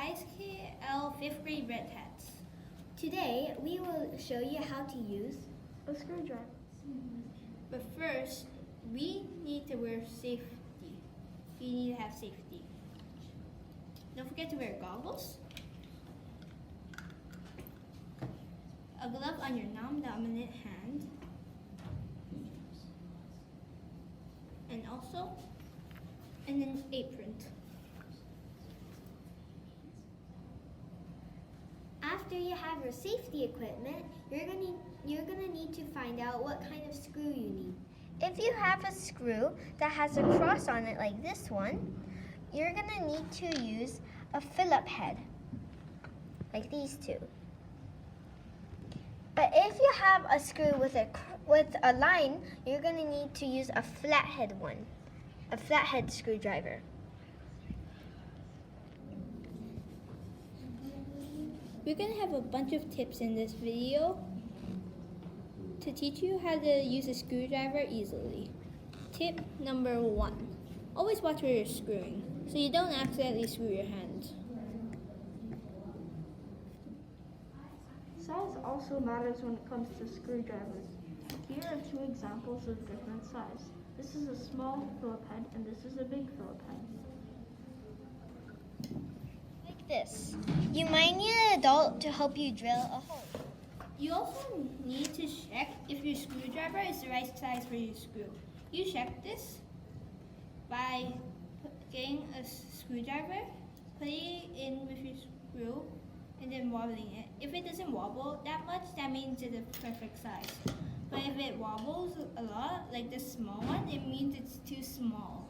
ISKL 5th grade Red Hats. Today, we will show you how to use a screwdriver. But first, we need to wear safety. You need to have safety. Don't forget to wear goggles, a glove on your non-dominant hand, and also an apron. After you have your safety equipment, you're gonna need to find out what kind of screw you need. If you have a screw that has a cross on it like this one, you're gonna need to use a Phillip head, like these two. But if you have a screw with a line, you're gonna need to use a flathead one, a flathead screwdriver. We're going to have a bunch of tips in this video to teach you how to use a screwdriver easily. Tip number 1. Always watch where you're screwing so you don't accidentally screw your hand. Size also matters when it comes to screwdrivers. Here are two examples of different size. This is a small Phillip head and this is a big Phillip head. This. You might need an adult to help you drill a hole. You also need to check if your screwdriver is the right size for your screw. You check this by getting a screwdriver, putting it in with your screw, and then wobbling it. If it doesn't wobble that much, that means it's the perfect size. But if it wobbles a lot, like this small one, it means it's too small.